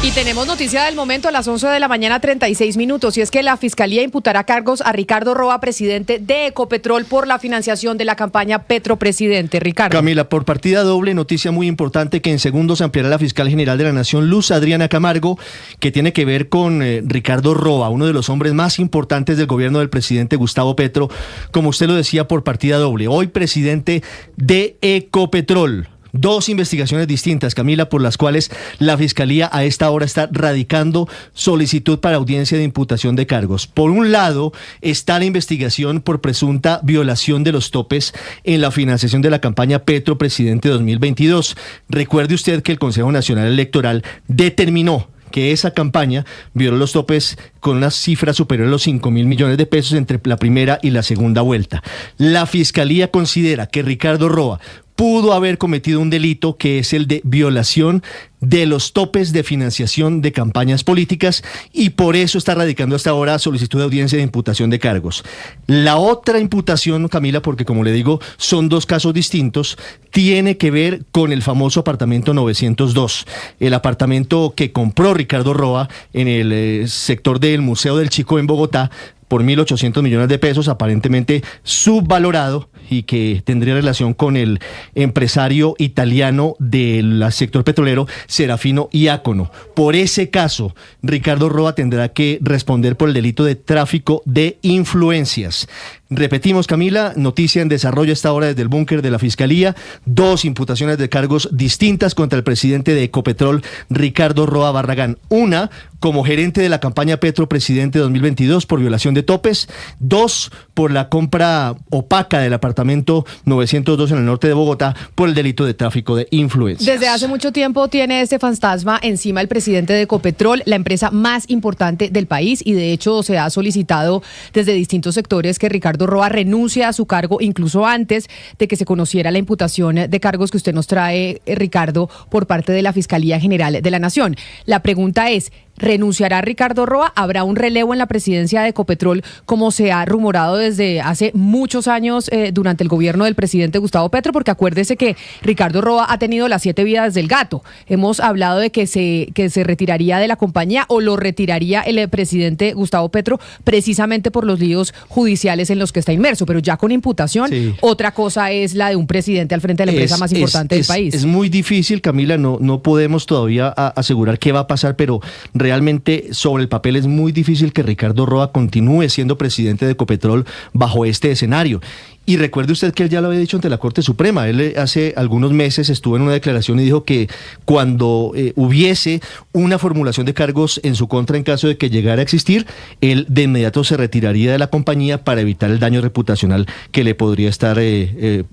Y tenemos noticia del momento a las 11 de la mañana, 36 minutos, y es que la Fiscalía imputará cargos a Ricardo Roa, presidente de Ecopetrol, por la financiación de la campaña Petropresidente. Ricardo. Camila, por partida doble, noticia muy importante que en segundos ampliará la Fiscal General de la Nación, Luz Adriana Camargo, que tiene que ver con Ricardo Roa, uno de los hombres más importantes del gobierno del presidente Gustavo Petro, como usted lo decía, por partida doble. Hoy presidente de Ecopetrol. Dos investigaciones distintas, Camila, por las cuales la Fiscalía a esta hora está radicando solicitud para audiencia de imputación de cargos. Por un lado está la investigación por presunta violación de los topes en la financiación de la campaña Petro Presidente 2022. Recuerde usted que el Consejo Nacional Electoral determinó que esa campaña violó los topes con una cifra superior a los 5.000 millones de pesos entre la primera y la segunda vuelta. La Fiscalía considera que Ricardo Roa pudo haber cometido un delito que es el de violación de los topes de financiación de campañas políticas y por eso está radicando hasta ahora solicitud de audiencia de imputación de cargos. La otra imputación, Camila, porque como le digo, son dos casos distintos, tiene que ver con el famoso apartamento 902, el apartamento que compró Ricardo Roa en el sector del Museo del Chico en Bogotá por 1.800 millones de pesos, aparentemente subvalorado, y que tendría relación con el empresario italiano del sector petrolero, Serafino Iacono. Por ese caso, Ricardo Roa tendrá que responder por el delito de tráfico de influencias. Repetimos, Camila, noticia en desarrollo a esta hora desde el búnker de la Fiscalía, dos imputaciones de cargos distintas contra el presidente de Ecopetrol, Ricardo Roa Barragán. Una, como gerente de la campaña Petro Presidente 2022 por violación de topes. Dos, por la compra opaca del apartamento 902 en el norte de Bogotá por el delito de tráfico de influencias. Desde hace mucho tiempo tiene este fantasma encima el presidente de Ecopetrol, la empresa más importante del país, y de hecho se ha solicitado desde distintos sectores que Ricardo Roa renuncie a su cargo, incluso antes de que se conociera la imputación de cargos que usted nos trae, Ricardo, por parte de la Fiscalía General de la Nación. La pregunta es, ¿renunciará Ricardo Roa? ¿Habrá un relevo en la presidencia de Ecopetrol, como se ha rumorado desde hace muchos años durante el gobierno del presidente Gustavo Petro? Porque acuérdese que Ricardo Roa ha tenido las 7 vidas del gato. Hemos hablado de que se retiraría de la compañía, o lo retiraría el presidente Gustavo Petro, precisamente por los líos judiciales en los que está inmerso, pero ya con imputación, sí. Otra cosa es la de un presidente al frente de la empresa más importante del país. Es muy difícil, Camila, no podemos todavía asegurar qué va a pasar, pero realmente sobre el papel es muy difícil que Ricardo Roa continúe siendo presidente de Ecopetrol bajo este escenario. Y recuerde usted que él ya lo había dicho ante la Corte Suprema. Él hace algunos meses estuvo en una declaración y dijo que cuando hubiese una formulación de cargos en su contra en caso de que llegara a existir, él de inmediato se retiraría de la compañía para evitar el daño reputacional que le podría estar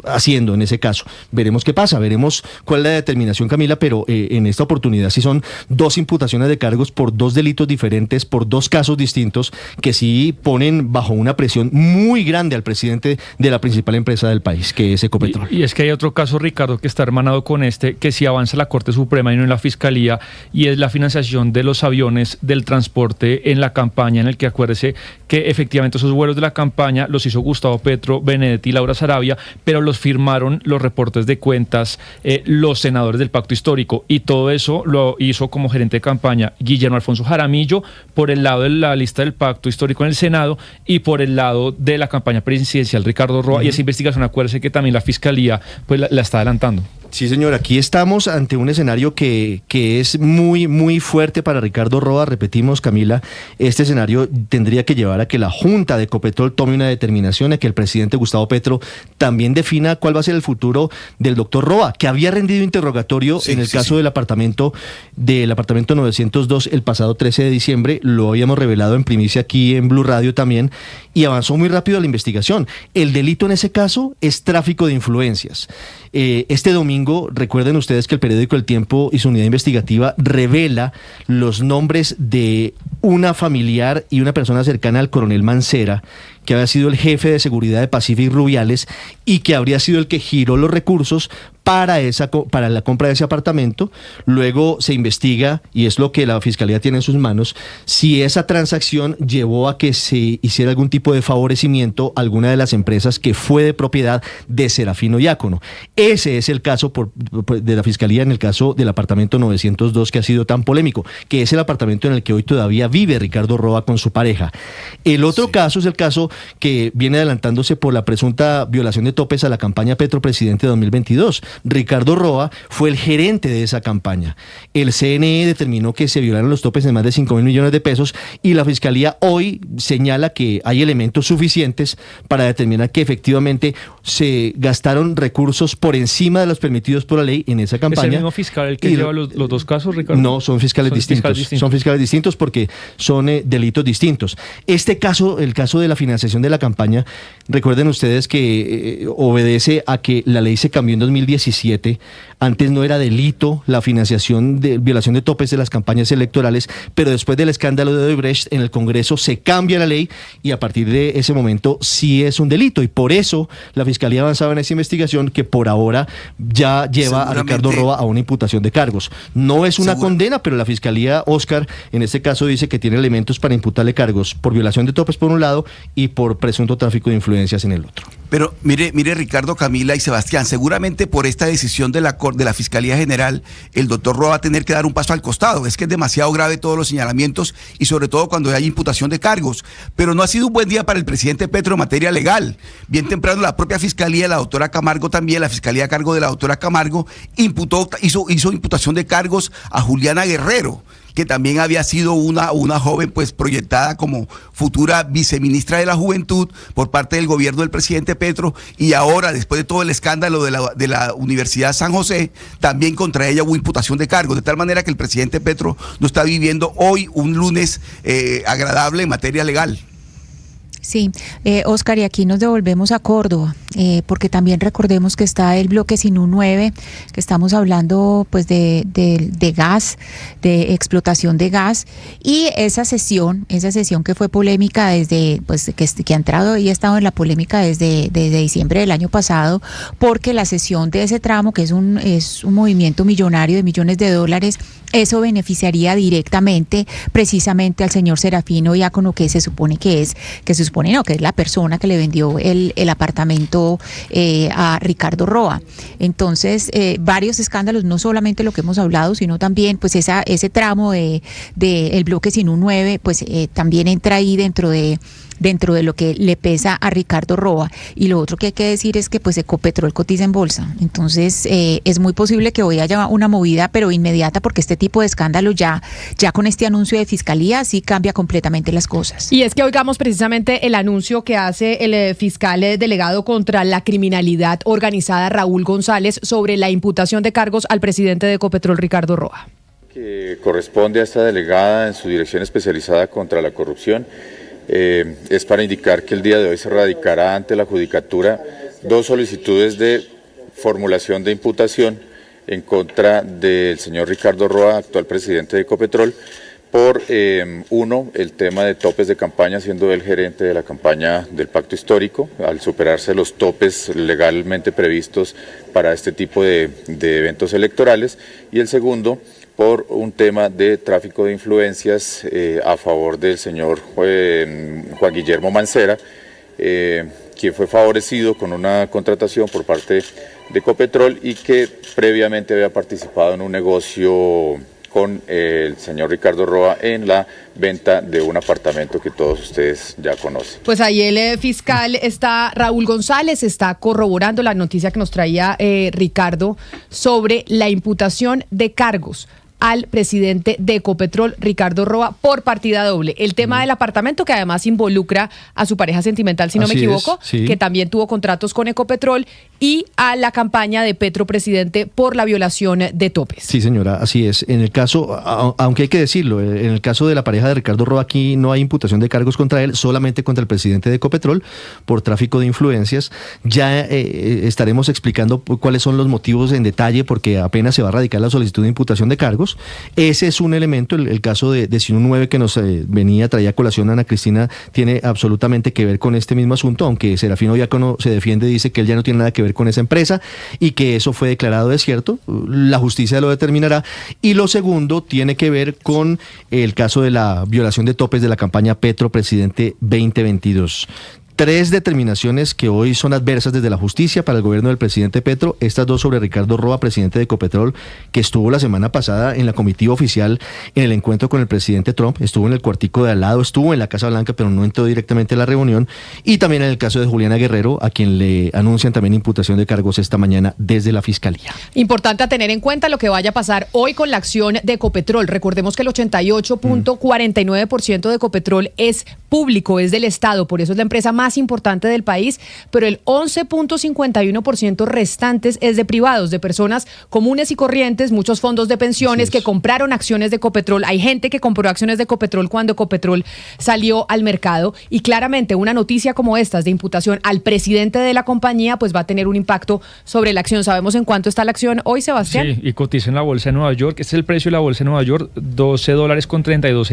haciendo en ese caso. Veremos qué pasa, veremos cuál es la determinación, Camila, pero en esta oportunidad sí son dos imputaciones de cargos por dos delitos diferentes, por dos casos distintos, que sí ponen bajo una presión muy grande al presidente de la principal empresa del país, que es Ecopetrol. Y es que hay otro caso, Ricardo, que está hermanado con este, que si avanza la Corte Suprema y no en la Fiscalía, y es la financiación de los aviones del transporte en la campaña, en el que acuérdese que efectivamente esos vuelos de la campaña los hizo Gustavo Petro, Benedetti y Laura Sarabia, pero los firmaron los reportes de cuentas, los senadores del Pacto Histórico, y todo eso lo hizo como gerente de campaña Guillermo Alfonso Jaramillo, por el lado de la lista del Pacto Histórico en el Senado, y por el lado de la campaña presidencial Ricardo Roa. Y esa investigación, acuérdese que también la Fiscalía pues la está adelantando. Sí, señor, aquí estamos ante un escenario que es muy, muy fuerte para Ricardo Roa. Repetimos, Camila, este escenario tendría que llevar a que la Junta de Ecopetrol tome una determinación, a que el presidente Gustavo Petro también defina cuál va a ser el futuro del doctor Roa, que había rendido interrogatorio en el caso del apartamento 902 el pasado 13 de diciembre, lo habíamos revelado en primicia aquí en Blue Radio también, y avanzó muy rápido la investigación. El delito en ese caso es tráfico de influencias. Este domingo, recuerden ustedes que el periódico El Tiempo y su unidad investigativa revela los nombres de una familiar y una persona cercana al coronel Mancera, que había sido el jefe de seguridad de Pacific Rubiales y que habría sido el que giró los recursos para la compra de ese apartamento. Luego se investiga, y es lo que la Fiscalía tiene en sus manos, si esa transacción llevó a que se hiciera algún tipo de favorecimiento a alguna de las empresas que fue de propiedad de Serafino Diácono. Ese es el caso de la Fiscalía en el caso del apartamento 902, que ha sido tan polémico, que es el apartamento en el que hoy todavía vive Ricardo Roa con su pareja. El otro caso es el caso que viene adelantándose por la presunta violación de topes a la campaña Petro Presidente 2022. Ricardo Roa fue el gerente de esa campaña. El CNE determinó que se violaron los topes de más de 5.000 millones de pesos y la Fiscalía hoy señala que hay elementos suficientes para determinar que efectivamente se gastaron recursos por encima de los permitidos por la ley en esa campaña. ¿Es el mismo fiscal el que lleva los dos casos, Ricardo? No, son fiscales distintos. Son fiscales distintos porque son delitos distintos. Este caso, el caso de la financiación de la campaña, recuerden ustedes que obedece a que la ley se cambió en 2017. Antes no era delito la financiación de violación de topes de las campañas electorales, pero después del escándalo de Odebrecht en el Congreso se cambia la ley y a partir de ese momento sí es un delito, y por eso la Fiscalía avanzaba en esa investigación que por ahora ya lleva a Ricardo Roa a una imputación de cargos. No es una condena, pero la Fiscalía, Oscar, en este caso dice que tiene elementos para imputarle cargos por violación de topes por un lado y por presunto tráfico de influencias en el otro. Pero mire Ricardo, Camila y Sebastián, seguramente por esta decisión de la Fiscalía General, el doctor Roa va a tener que dar un paso al costado. Es que es demasiado grave todos los señalamientos y sobre todo cuando hay imputación de cargos. Pero no ha sido un buen día para el presidente Petro en materia legal. Bien temprano la propia Fiscalía, la doctora Camargo también, la Fiscalía a cargo de la doctora Camargo, hizo imputación de cargos a Juliana Guerrero, que también había sido una joven pues proyectada como futura viceministra de la Juventud por parte del gobierno del presidente Petro, y ahora, después de todo el escándalo de la Universidad San José, también contra ella hubo imputación de cargos, de tal manera que el presidente Petro no está viviendo hoy un lunes agradable en materia legal. Sí, Oscar, y aquí nos devolvemos a Córdoba, porque también recordemos que está el bloque Sinú 9, que estamos hablando pues de gas, de explotación de gas, y esa sesión que fue polémica desde, pues que ha entrado y ha estado en la polémica desde diciembre del año pasado, porque la sesión de ese tramo, que es un movimiento millonario de millones de dólares, eso beneficiaría directamente precisamente al señor Serafino Diácono, que se supone que es la persona que le vendió el apartamento a Ricardo Roa. Entonces, varios escándalos, no solamente lo que hemos hablado, sino también pues ese tramo de el bloque Sinú 9, pues también entra ahí dentro de lo que le pesa a Ricardo Roa. Y lo otro que hay que decir es que pues Ecopetrol cotiza en bolsa. Entonces es muy posible que hoy haya una movida, pero inmediata, porque este tipo de escándalo ya con este anuncio de Fiscalía sí cambia completamente las cosas. Y es que oigamos precisamente el anuncio que hace el fiscal delegado contra la criminalidad organizada, Raúl González, sobre la imputación de cargos al presidente de Ecopetrol, Ricardo Roa. Que corresponde a esta delegada en su dirección especializada contra la corrupción. Es para indicar que el día de hoy se radicará ante la Judicatura 2 solicitudes de formulación de imputación en contra del señor Ricardo Roa, actual presidente de Ecopetrol, por uno, el tema de topes de campaña, siendo él gerente de la campaña del Pacto Histórico, al superarse los topes legalmente previstos para este tipo de eventos electorales, y el segundo, por un tema de tráfico de influencias a favor del señor Juan Guillermo Mancera, quien fue favorecido con una contratación por parte de Ecopetrol y que previamente había participado en un negocio con el señor Ricardo Roa en la venta de un apartamento que todos ustedes ya conocen. Pues ahí el fiscal Raúl González está corroborando la noticia que nos traía Ricardo sobre la imputación de cargos al presidente de Ecopetrol, Ricardo Roa, por partida doble. El tema del apartamento, que además involucra a su pareja sentimental, si no me equivoco, sí, que también tuvo contratos con Ecopetrol, y a la campaña de Petro Presidente por la violación de topes. Sí, señora, así es. En el caso, aunque hay que decirlo, en el caso de la pareja de Ricardo Roa, aquí no hay imputación de cargos contra él, solamente contra el presidente de Ecopetrol por tráfico de influencias. Ya estaremos explicando cuáles son los motivos en detalle, porque apenas se va a radicar la solicitud de imputación de cargos. empleados. Ese es un elemento, el caso de Sinu 9 que nos traía a colación Ana Cristina, tiene absolutamente que ver con este mismo asunto, aunque Serafino Diácono se defiende, dice que él ya no tiene nada que ver con esa empresa y que eso fue declarado desierto. La justicia lo determinará. Y lo segundo tiene que ver con el caso de la violación de topes de la campaña Petro Presidente 2022. 3 determinaciones que hoy son adversas desde la justicia para el gobierno del presidente Petro, estas 2 sobre Ricardo Roa, presidente de Ecopetrol, que estuvo la semana pasada en la comitiva oficial en el encuentro con el presidente Trump, estuvo en el cuartico de al lado, estuvo en la Casa Blanca, pero no entró directamente a la reunión, y también en el caso de Juliana Guerrero, a quien le anuncian también imputación de cargos esta mañana desde la Fiscalía. Importante a tener en cuenta lo que vaya a pasar hoy con la acción de Ecopetrol. Recordemos que el 88.49% de Ecopetrol es público, es del Estado, por eso es la empresa más importante del país, pero el 11.51% restantes es de privados, de personas comunes y corrientes, muchos fondos de pensiones que compraron acciones de Ecopetrol. Hay gente que compró acciones de Ecopetrol cuando Ecopetrol salió al mercado, y claramente una noticia como estas de imputación al presidente de la compañía pues va a tener un impacto sobre la acción. ¿Sabemos en cuánto está la acción hoy, Sebastián? Sí, y cotiza en la bolsa de Nueva York. Este es el precio de la bolsa de Nueva York, $12.32.